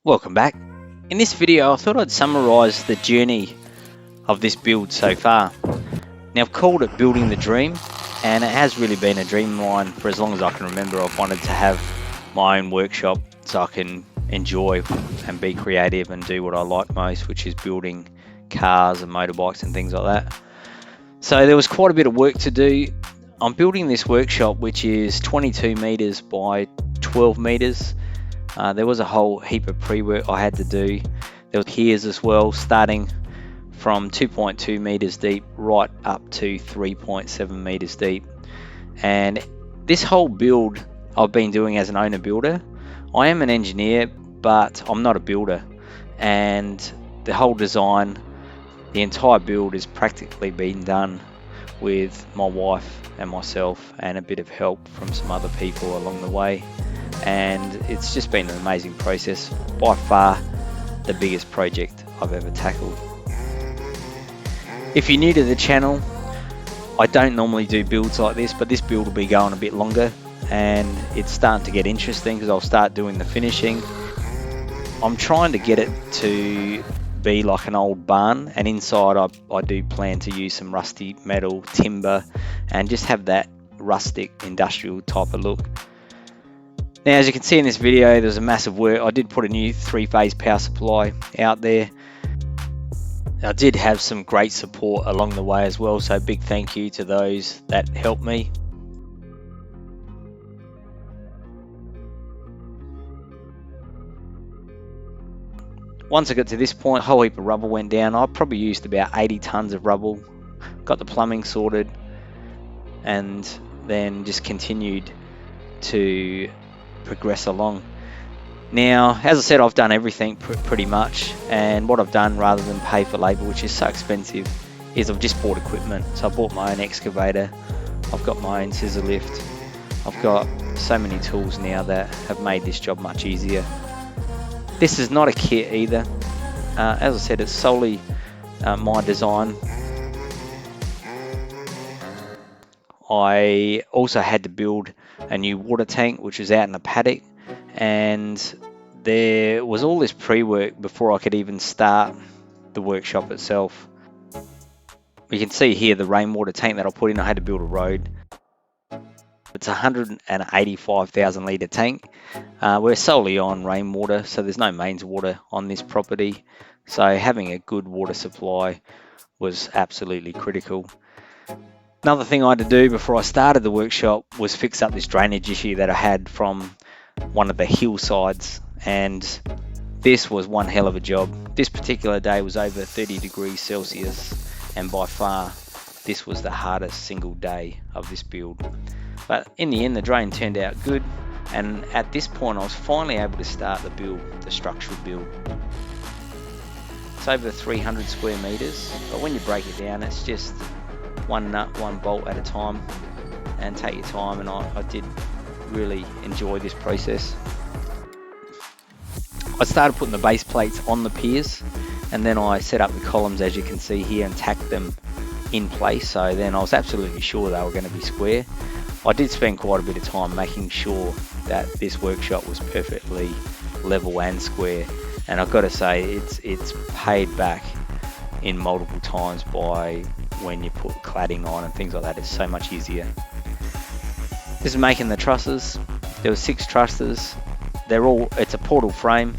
Welcome back. In this video I thought I'd summarise the journey of this build so far. Now I've called it Building the Dream, and it has really been a dream of mine for as long as I can remember. I've wanted to have my own workshop so I can enjoy and be creative and do what I like most, which is building cars and motorbikes and things like that. So there was quite a bit of work to do. I'm building this workshop which is 22 meters by 12 meters. There was a whole heap of pre-work I had to do. There were piers as well, starting from 2.2 meters deep right up to 3.7 meters deep. And this whole build I've been doing as an owner builder. I am an engineer, but I'm not a builder. And the whole design, the entire build is practically been done with my wife and myself and a bit of help from some other people along the way. And it's just been an amazing process. By far the biggest project I've ever tackled. If you're new to the channel, I don't normally do builds like this, but this build will be going a bit longer and it's starting to get interesting because I'll start doing the finishing. I'm trying to get it to be like an old barn, and inside I do plan to use some rusty metal, timber, and just have that rustic industrial type of look. Now, as you can see in this video, there's a massive work. I did put a new 3-phase power supply out there. I did have some great support along the way as well, so big thank you to those that helped me. Once I got to this point, a whole heap of rubble went down. I probably used about 80 tons of rubble, got the plumbing sorted, and then just continued to progress along. Now, as I said, I've done everything pretty much, and what I've done, rather than pay for labour, which is so expensive, is I've just bought equipment. So I bought my own excavator, I've got my own scissor lift, I've got so many tools now that have made this job much easier. This is not a kit either. As I said, it's solely my design. I also had to build a new water tank which was out in the paddock, and there was all this pre-work before I could even start the workshop itself. You can see here the rainwater tank that I put in. I had to build a road. It's a 185,000 litre tank. We're solely on rainwater, so there's no mains water on this property, so having a good water supply was absolutely critical. Another thing I had to do before I started the workshop was fix up this drainage issue that I had from one of the hillsides, and this was one hell of a job. This particular day was over 30 degrees Celsius, and by far this was the hardest single day of this build. But in the end the drain turned out good, and at this point I was finally able to start the build, the structural build. It's over 300 square meters, but when you break it down it's just one nut, one bolt at a time, and take your time, and I did really enjoy this process. I started putting the base plates on the piers, and then I set up the columns as you can see here and tacked them in place, so then I was absolutely sure they were going to be square. I did spend quite a bit of time making sure that this workshop was perfectly level and square, and I've got to say it's paid back in multiple times by when you put cladding on and things like that. It's so much easier. This is making the trusses. There were 6 trusses. It's a portal frame,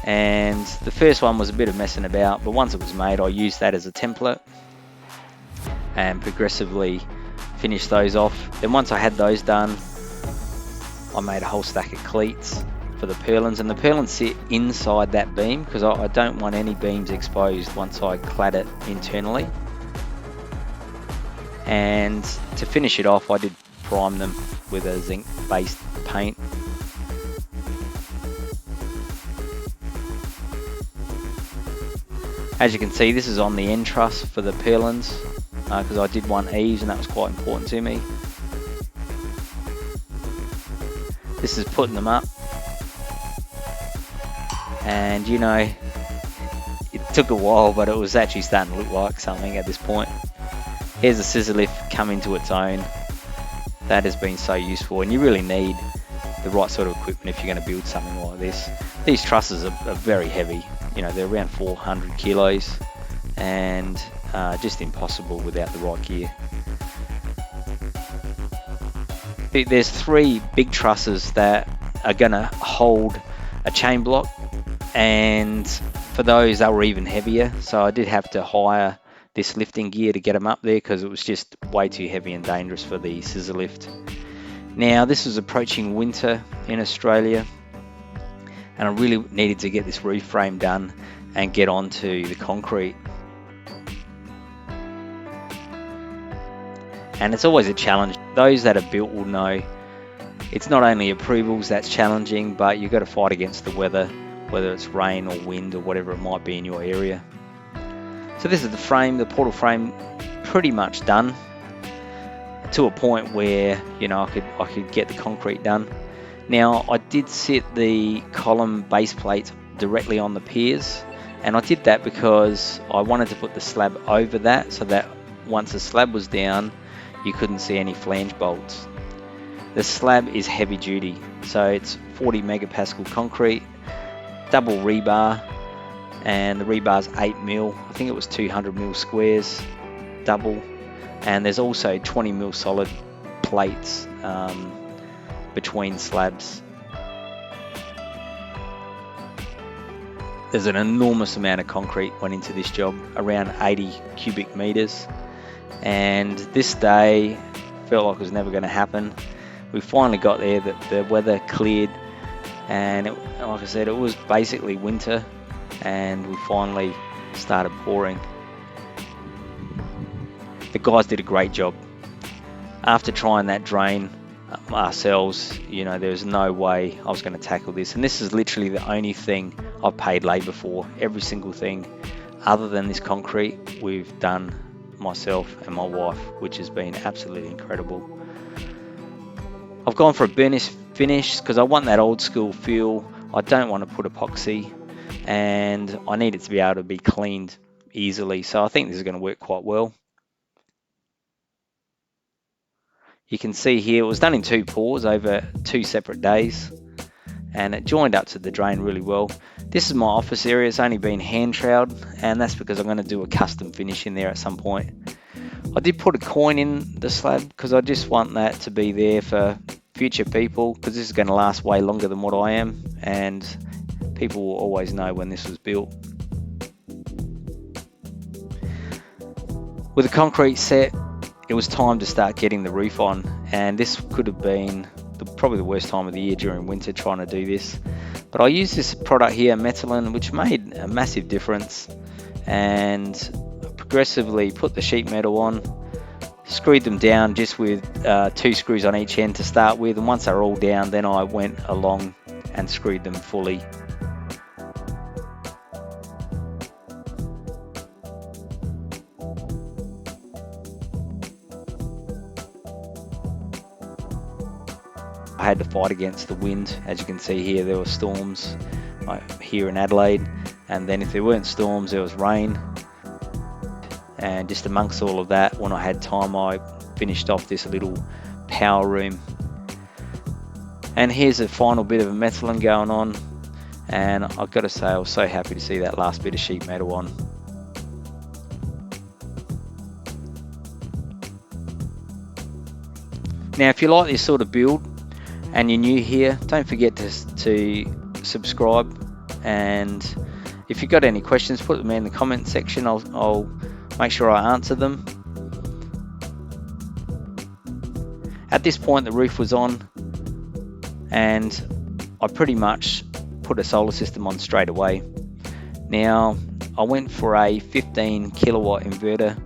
and the first one was a bit of messing about, but once it was made I used that as a template and progressively finished those off. Then once I had those done, I made a whole stack of cleats for the purlins, and the purlins sit inside that beam because I don't want any beams exposed once I clad it internally. And to finish it off, I did prime them with a zinc based paint. As you can see, this is on the end truss for the purlins, because I did want eaves and that was quite important to me. This is putting them up, and you know, it took a while, but it was actually starting to look like something at this point. Here's a scissor lift come into its own. That has been so useful, and you really need the right sort of equipment if you're going to build something like this. These trusses are very heavy, you know, they're around 400 kilos, and just impossible without the right gear. There's 3 big trusses that are going to hold a chain block, and for those they were even heavier, so I did have to hire this lifting gear to get them up there because it was just way too heavy and dangerous for the scissor lift. Now this was approaching winter in Australia, and I really needed to get this roof frame done and get onto the concrete. And it's always a challenge. Those that have built will know it's not only approvals that's challenging, but you've got to fight against the weather, whether it's rain or wind or whatever it might be in your area. So this is the frame, the portal frame, pretty much done to a point where, you know, I could get the concrete done. Now I did sit the column base plate directly on the piers, and I did that because I wanted to put the slab over that so that once the slab was down you couldn't see any flange bolts. The slab is heavy duty, so it's 40 megapascal concrete, double rebar, and the rebar's 8mm. I think it was 200mm squares, double, and there's also 20mm solid plates between slabs. There's an enormous amount of concrete went into this job, around 80 cubic meters, and this day felt like it was never going to happen. We finally got there, that the weather cleared, and like I said, it was basically winter, and we finally started pouring. The guys did a great job. After trying that drain ourselves, you know, there was no way I was going to tackle this, and this is literally the only thing I've paid labour for. Every single thing other than this concrete we've done myself and my wife, which has been absolutely incredible. I've gone for a burnish finish because I want that old school feel. I don't want to put epoxy, and I need it to be able to be cleaned easily, so I think this is going to work quite well. You can see here it was done in 2 pours over 2 separate days, and it joined up to the drain really well. This is my office area. It's only been hand troweled, and that's because I'm going to do a custom finish in there at some point. I did put a coin in the slab because I just want that to be there for future people, because this is going to last way longer than what I am, and people will always know when this was built. With the concrete set, it was time to start getting the roof on, and this could have been probably the worst time of the year during winter trying to do this. But I used this product here, Mezzmo, which made a massive difference, and progressively put the sheet metal on, screwed them down just with 2 screws on each end to start with, and once they're all down, then I went along and screwed them fully. I had to fight against the wind. As you can see here, there were storms here in Adelaide, and then if there weren't storms, there was rain. And just amongst all of that, when I had time, I finished off this little power room. And here's a final bit of a Mezzmo going on, and I've got to say I was so happy to see that last bit of sheet metal on. Now if you like this sort of build and you're new here, don't forget to subscribe, and if you've got any questions, put them in the comment section. I'll make sure I answer them. At this point the roof was on, and I pretty much put a solar system on straight away. Now I went for a 15 kilowatt inverter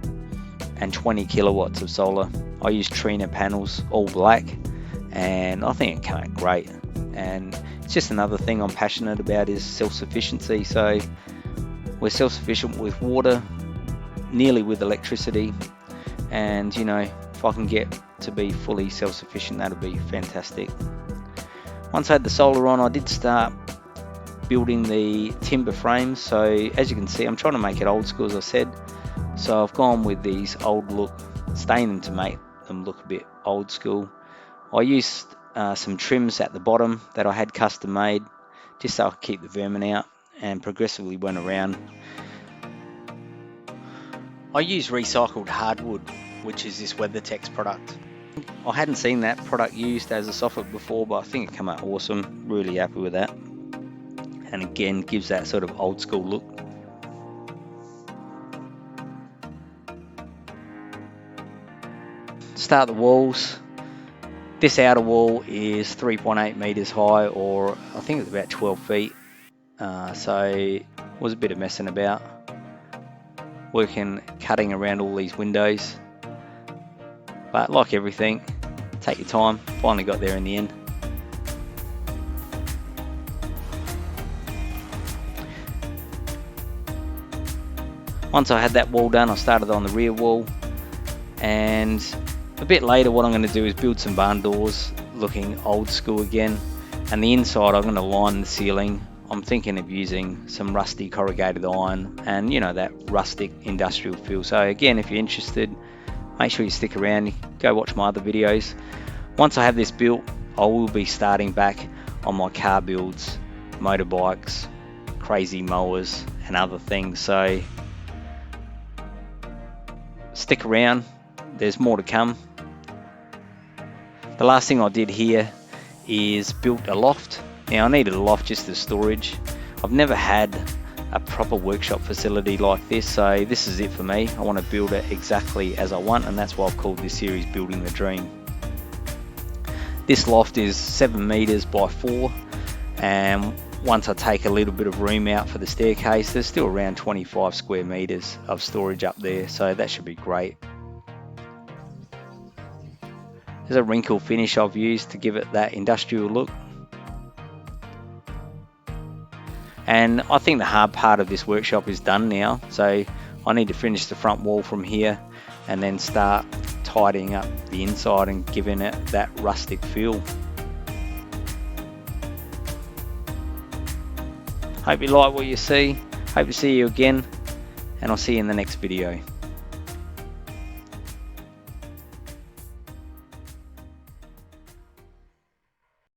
and 20 kilowatts of solar. I used Trina panels, all black, and I think it came out great. And it's just another thing I'm passionate about is self-sufficiency. So we're self-sufficient with water, nearly with electricity, and you know, if I can get to be fully self-sufficient, that'll be fantastic. Once I had the solar on, I did start building the timber frames. So as you can see, I'm trying to make it old school, as I said. So I've gone with these old look, staining them to make them look a bit old school. I used some trims at the bottom that I had custom made just so I could keep the vermin out, and progressively went around. I use recycled hardwood, which is this WeatherTex product. I hadn't seen that product used as a soffit before, but I think it came out awesome. Really happy with that. And again, gives that sort of old school look. Start the walls. This outer wall is 3.8 meters high, or I think it's about 12 feet. So it was a bit of messing about, cutting around all these windows. But like everything, take your time. Finally got there in the end. Once I had that wall done, I started on the rear wall, and a bit later what I'm going to do is build some barn doors looking old school again, and the inside I'm going to line the ceiling. I'm thinking of using some rusty corrugated iron and, you know, that rustic industrial feel. So again, if you're interested, make sure you stick around, go watch my other videos. Once I have this built, I will be starting back on my car builds, motorbikes, crazy mowers and other things. So stick around, there's more to come. The last thing I did here is built a loft. Now I needed a loft just as storage. I've never had a proper workshop facility like this, so this is it for me. I want to build it exactly as I want, and that's why I've called this series Building the Dream. This loft is 7 meters by 4, and once I take a little bit of room out for the staircase, there's still around 25 square meters of storage up there, so that should be great. There's a wrinkle finish I've used to give it that industrial look. And I think the hard part of this workshop is done now, so I need to finish the front wall from here and then start tidying up the inside and giving it that rustic feel. Hope you like what you see. Hope to see you again, and I'll see you in the next video.